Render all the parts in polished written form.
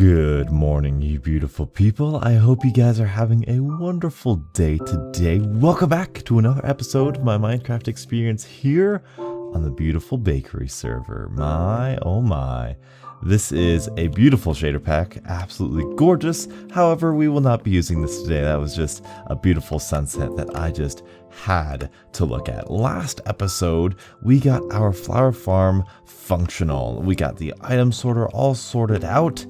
Good morning, you beautiful people. I hope you guys are having a wonderful day today. Welcome back to another episode of my Minecraft experience here on the beautiful bakery server. My, oh my. This is a beautiful shader pack, absolutely gorgeous. However, we will not be using this today. That was just a beautiful sunset that I just had to look at. Last episode, we got our flower farm functional. We got the item sorter all sorted out.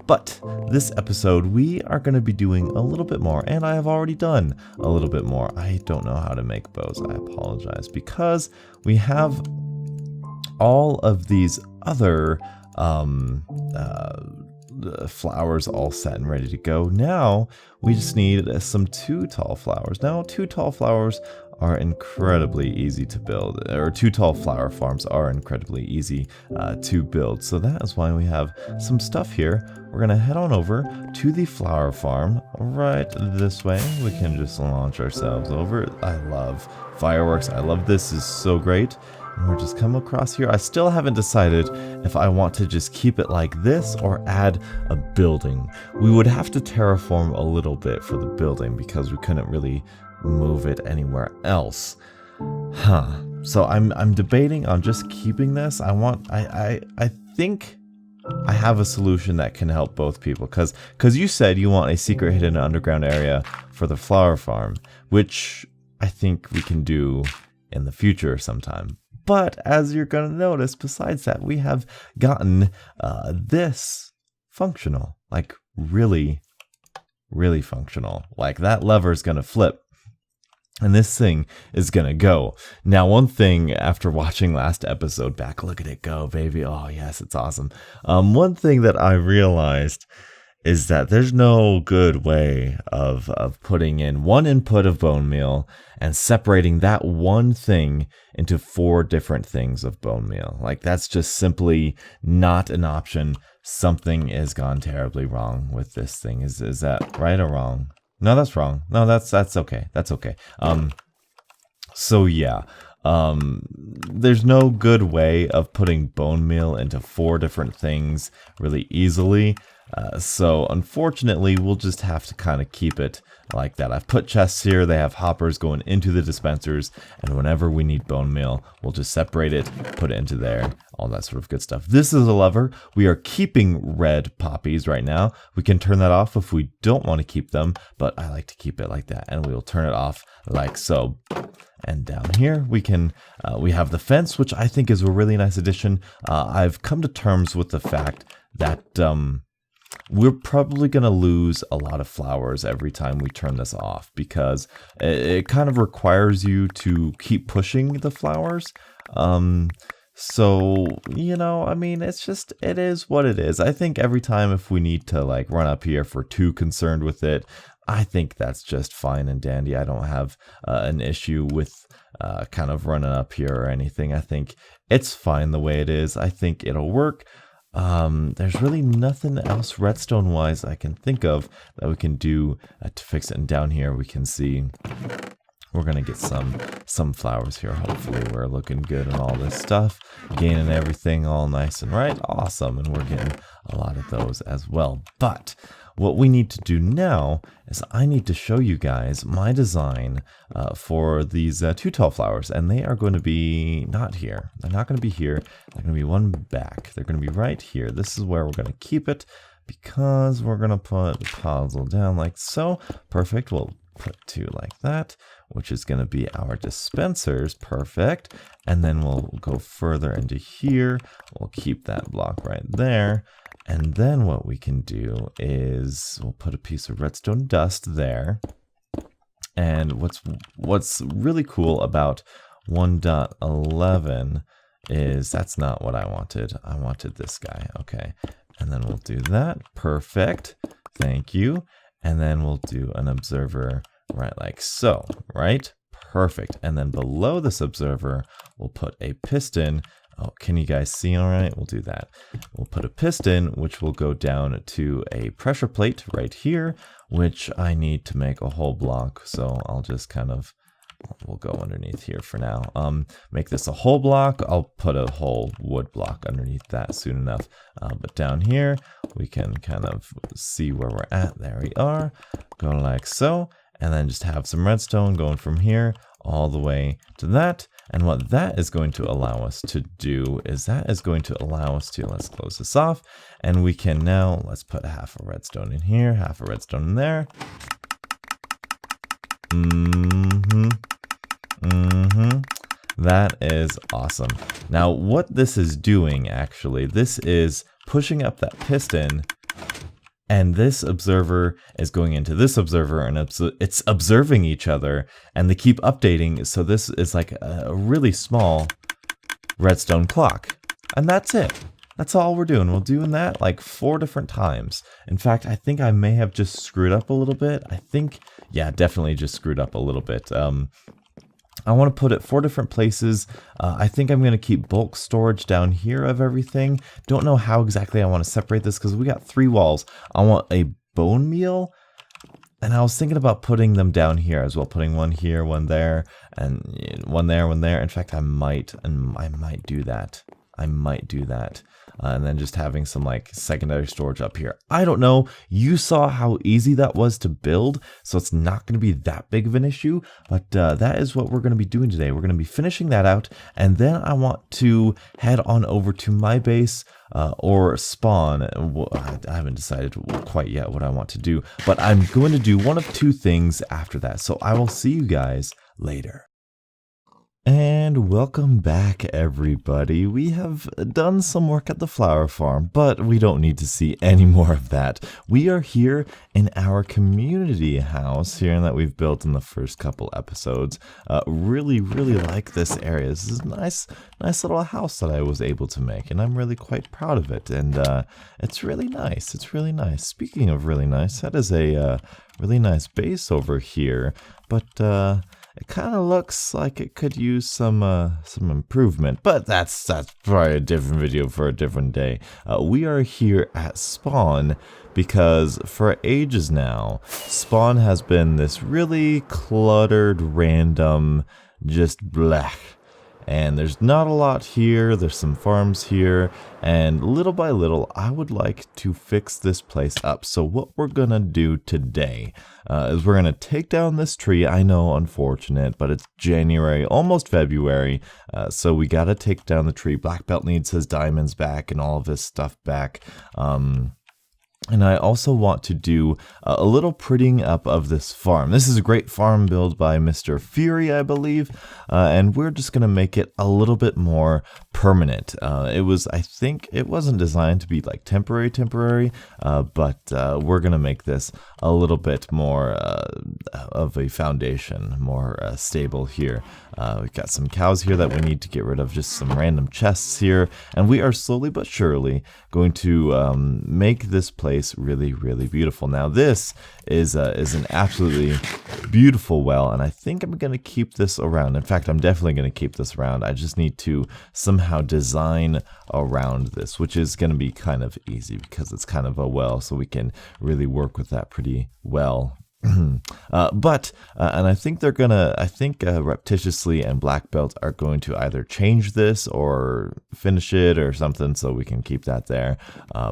But this episode, we are going to be doing a little bit more, and I have already done a little bit more. I don't know how to make bows. I apologize, because we have all of these other flowers all set and ready to go. Now we just need some 2 tall flowers. Now 2 tall flowers are incredibly easy to build, or 2 tall flower farms are incredibly easy to build. So that is why we have some stuff here. We're gonna head on over to the flower farm right this way. We can just launch ourselves over. I love fireworks. I love this. Is so great. And we're just come across here. I still haven't decided if I want to just keep it like this or add a building. We would have to terraform a little bit for the building because we couldn't really move it anywhere else. So I'm debating on just keeping this. I think I have a solution that can help both people, because you said you want a secret hidden underground area for the flower farm, which I think we can do in the future sometime. But as you're going to notice, besides that, we have gotten this functional, like really functional. Like that lever is going to flip and this thing is going to go. Now, one thing after watching last episode back, look at it go, baby. Oh, yes, it's awesome. One thing that I realized is that there's no good way of putting in one input of bone meal and separating that one thing into 4 different things of bone meal. Like, that's just simply not an option. Something has gone terribly wrong with this thing. Is that right or wrong? No, that's wrong. No, that's okay. That's okay. So yeah. There's no good way of putting bone meal into 4 different things really easily. So unfortunately, we'll just have to kind of keep it like that. I've put chests here. They have hoppers going into the dispensers, and whenever we need bone meal, we'll just separate it, put it into there, all that sort of good stuff. This is a lever. We are keeping red poppies right now. We can turn that off if we don't want to keep them, but I like to keep it like that, and we will turn it off like so. And down here we can we have the fence, which I think is a really nice addition. I've come to terms with the fact that we're probably going to lose a lot of flowers every time we turn this off, because it kind of requires you to keep pushing the flowers. So, you know, I mean, it is what it is. I think every time if we need to like run up here if we're too concerned with it, I think that's just fine and dandy. I don't have an issue with kind of running up here or anything. I think it's fine the way it is. I think it'll work. There's really nothing else redstone wise I can think of that we can do to fix it. And down here we can see we're gonna get some flowers here. Hopefully we're looking good and all this stuff, gaining everything all nice and right. Awesome. And we're getting a lot of those as well. But what we need to do now is I need to show you guys my design for these 2 tall flowers, and they are going to be not here. They're not going to be here. They're going to be one back. They're going to be right here. This is where we're going to keep it, because we're going to put the puzzle down like so. Perfect. We'll put 2 like that, which is going to be our dispensers. Perfect. And then we'll go further into here. We'll keep that block right there. And then what we can do is we'll put a piece of redstone dust there. And what's really cool about 1.11 is that's not what I wanted. I wanted this guy. Okay. And then we'll do that. Perfect. Thank you. And then we'll do an observer right like so, right? Perfect. And then below this observer, we'll put a piston. Oh, can you guys see all right? We'll do that. We'll put a piston, which will go down to a pressure plate right here, which I need to make a whole block. So I'll just kind of we'll go underneath here for now. Make this a whole block. I'll put a whole wood block underneath that soon enough. But down here, we can kind of see where we're at. There we are. Go like so. And then just have some redstone going from here all the way to that. And what that is going to allow us to do is let's close this off. And we can now, let's put half a redstone in here, half a redstone in there. That is awesome. Now, what this is doing, actually, this is pushing up that piston, and this observer is going into this observer, and it's observing each other, and they keep updating. So this is like a really small redstone clock, and that's it. That's all we're doing. We're doing that like 4 different times. In fact, I think I may have just screwed up a little bit. Yeah, definitely just screwed up a little bit. I want to put it 4 different places. I think I'm going to keep bulk storage down here of everything. Don't know how exactly I want to separate this because we got 3 walls. I want a bone meal. And I was thinking about putting them down here as well, putting one here, one there, and one there, one there. In fact, I might do that. And then just having some like secondary storage up here. I don't know. You saw how easy that was to build, so it's not going to be that big of an issue. But that is what we're going to be doing today. We're going to be finishing that out, and then I want to head on over to my base or spawn. I haven't decided quite yet what I want to do, but I'm going to do one of 2 things after that. So I will see you guys later. And welcome back, everybody. We have done some work at the flower farm, but we don't need to see any more of that. We are here in our community house here that we've built in the first couple episodes. Really like this area. This is a nice little house that I was able to make, and I'm really quite proud of it. And it's really nice. It's really nice. Speaking of really nice, that is a really nice base over here, but it kind of looks like it could use some improvement, but that's probably a different video for a different day. We are here at Spawn because for ages now, Spawn has been this really cluttered, random, just blech. And there's not a lot here, there's some farms here, and little by little, I would like to fix this place up. So what we're gonna do today is we're gonna take down this tree. I know, unfortunate, but it's January, almost February, so we gotta take down the tree. Black Belt needs his diamonds back and all of his stuff back. And I also want to do a little prettying up of this farm. This is a great farm build by Mr. Fury, I believe, and we're just going to make it a little bit more permanent. I think it wasn't designed to be like temporary, but we're going to make this a little bit more of a foundation, more stable here. We've got some cows here that we need to get rid of, just some random chests here, and we are slowly but surely going to make this place really beautiful. Now this is an absolutely beautiful well, and I think I'm going to keep this around. In fact, I'm definitely going to keep this around. I just need to somehow design around this, which is going to be kind of easy because it's kind of a well, so we can really work with that pretty well. And I think Reptitiously and Black Belt are going to either change this or finish it or something, so we can keep that there.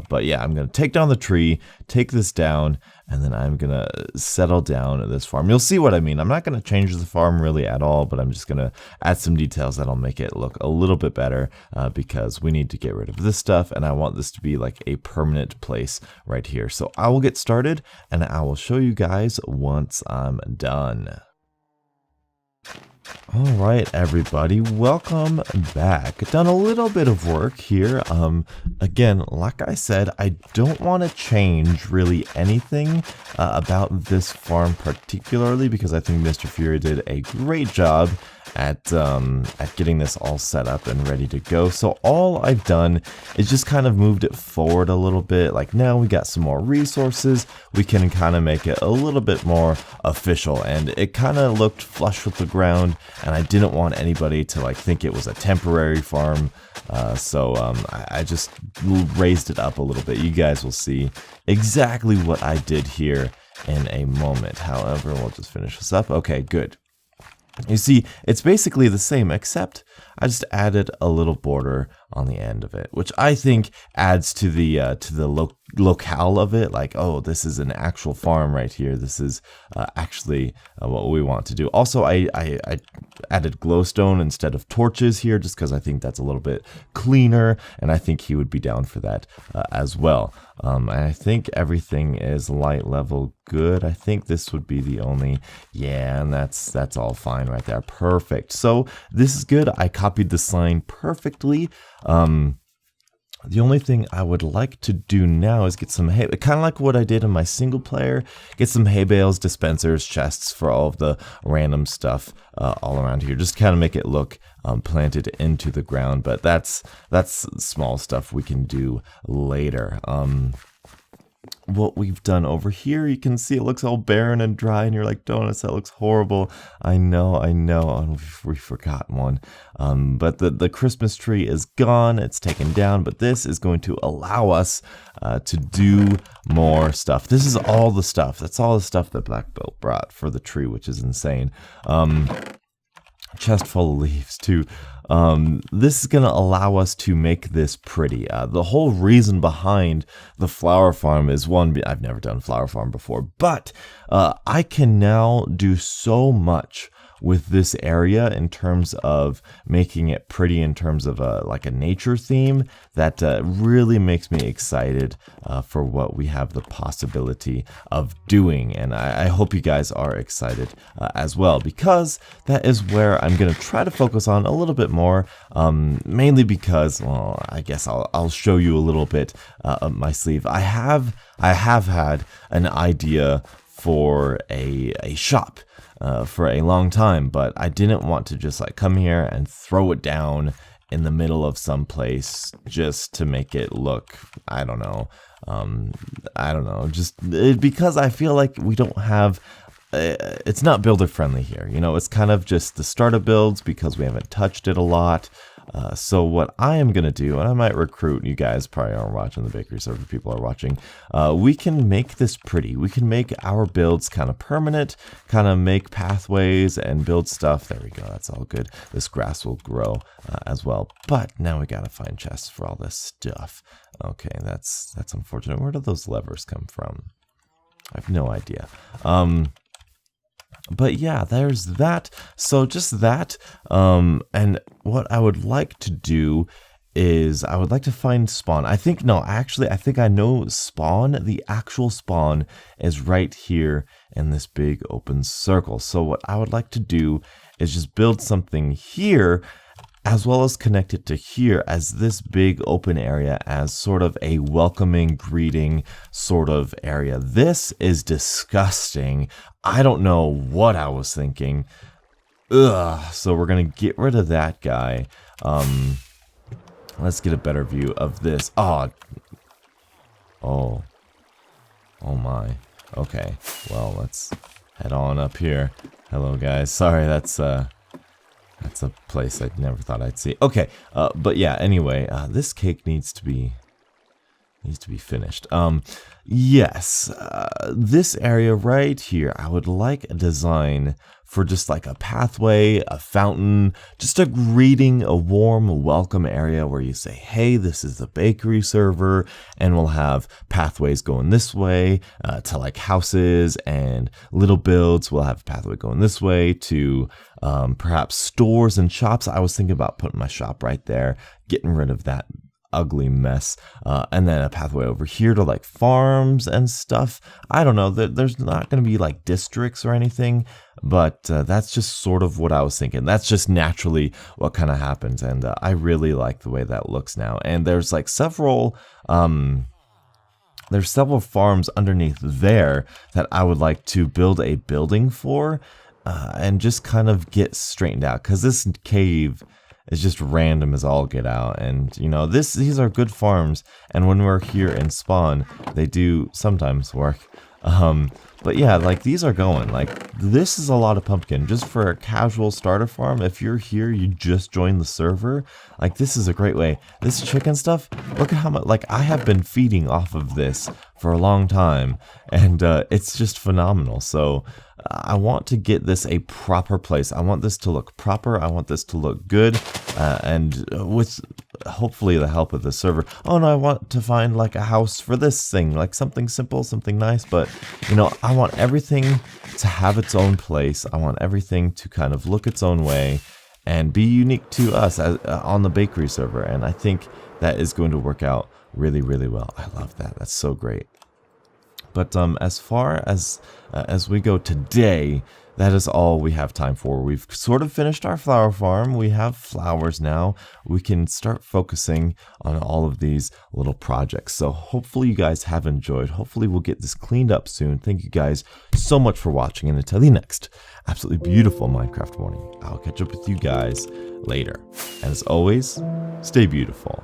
But yeah, I'm going to take down the tree, take this down, and then I'm going to settle down this farm. You'll see what I mean. I'm not going to change the farm really at all, but I'm just going to add some details that'll make it look a little bit better because we need to get rid of this stuff, and I want this to be like a permanent place right here. So I will get started, and I will show you guys once I'm done. Alright everybody, welcome back. Done a little bit of work here. Again, like I said, I don't want to change really anything about this farm particularly because I think Mr. Fury did a great job at getting this all set up and ready to go. So all I've done is just kind of moved it forward a little bit. Like now we got some more resources, we can kind of make it a little bit more official, and it kind of looked flush with the ground, and I didn't want anybody to like think it was a temporary farm. So I just raised it up a little bit. You guys will see exactly what I did here in a moment. However, we'll just finish this up. Okay, good. You see, it's basically the same, except I just added a little border on the end of it, which I think adds to the locale of it. Like, oh, this is an actual farm right here. This is actually what we want to do. Also, I added glowstone instead of torches here, just because I think that's a little bit cleaner, and I think he would be down for that as well. And I think everything is light level good. I think this would be the only, yeah, and that's all fine right there. Perfect. So this is good. I copied the sign perfectly. The only thing I would like to do now is get some hay, kind of like what I did in my single player, get some hay bales, dispensers, chests for all of the random stuff all around here. Just kind of make it look planted into the ground, but that's small stuff we can do later. What we've done over here, you can see it looks all barren and dry, and you're like, Donuts, that looks horrible. I know, oh, we forgot one. But the Christmas tree is gone, it's taken down, but this is going to allow us to do more stuff. This is all the stuff, that's all the stuff that Black Belt brought for the tree, which is insane. Chest full of leaves too. This is going to allow us to make this pretty. The whole reason behind the flower farm is, one, I've never done flower farm before, but I can now do so much with this area in terms of making it pretty, in terms of like a nature theme, that really makes me excited for what we have the possibility of doing. And I hope you guys are excited as well, because that is where I'm going to try to focus on a little bit more, mainly because, well, I guess I'll show you a little bit up my sleeve. I have had an idea for a shop for a long time, but I didn't want to just like come here and throw it down in the middle of some place just to make it look, I don't know, just because I feel like we don't have, it's not builder friendly here, you know. It's kind of just the starter builds because we haven't touched it a lot. So what I am going to do, and I might recruit, you guys probably aren't watching, the bakery server people are watching, we can make this pretty. We can make our builds kind of permanent, kind of make pathways and build stuff. There we go, that's all good. This grass will grow as well. But now we got to find chests for all this stuff. Okay, that's unfortunate. Where do those levers come from? I have no idea. But yeah, there's that. So just that. And what I would like to do is I would like to find spawn. I think I know spawn. The actual spawn is right here in this big open circle. So what I would like to do is just build something here, as well as connect it to here as this big open area, as sort of a welcoming, greeting sort of area. This is disgusting. I don't know what I was thinking. Ugh. So we're going to get rid of that guy. Let's get a better view of this. Oh my. Okay. Well, let's head on up here. Hello, guys. Sorry, that's a place I never thought I'd see. Okay, but yeah, anyway, this cake needs to be finished. Yes, this area right here, I would like a design for just like a pathway, a fountain, just a greeting, a warm welcome area where you say, hey, this is the bakery server, and we'll have pathways going this way to like houses and little builds. We'll have a pathway going this way to perhaps stores and shops. I was thinking about putting my shop right there, getting rid of that ugly mess, and then a pathway over here to like farms and stuff. I don't know, there's not going to be like districts or anything, but that's just sort of what I was thinking. That's just naturally what kind of happens, and I really like the way that looks now. And there's like several farms underneath there that I would like to build a building for, and just kind of get straightened out, because this cave is just random as all get out. And you know, these are good farms, and when we're here in spawn, they do sometimes work. But yeah, like these are going. Like this is a lot of pumpkin just for a casual starter farm. If you're here, you just joined the server. Like this is a great way. This chicken stuff, look at how much, like I have been feeding off of this for a long time, and it's just phenomenal. So I want to get this a proper place. I want this to look proper. I want this to look good, and with hopefully the help of the server. Oh no, I want to find like a house for this thing, like something simple, something nice. But you know, I want everything to have its own place. I want everything to kind of look its own way and be unique to us on the bakery server. And I think that is going to work out really, really well. I love that. That's so great. But as far as we go today, that is all we have time for. We've sort of finished our flower farm. We have flowers now. We can start focusing on all of these little projects. So hopefully you guys have enjoyed. Hopefully we'll get this cleaned up soon. Thank you guys so much for watching. And until the next absolutely beautiful Minecraft morning, I'll catch up with you guys later. And as always, stay beautiful.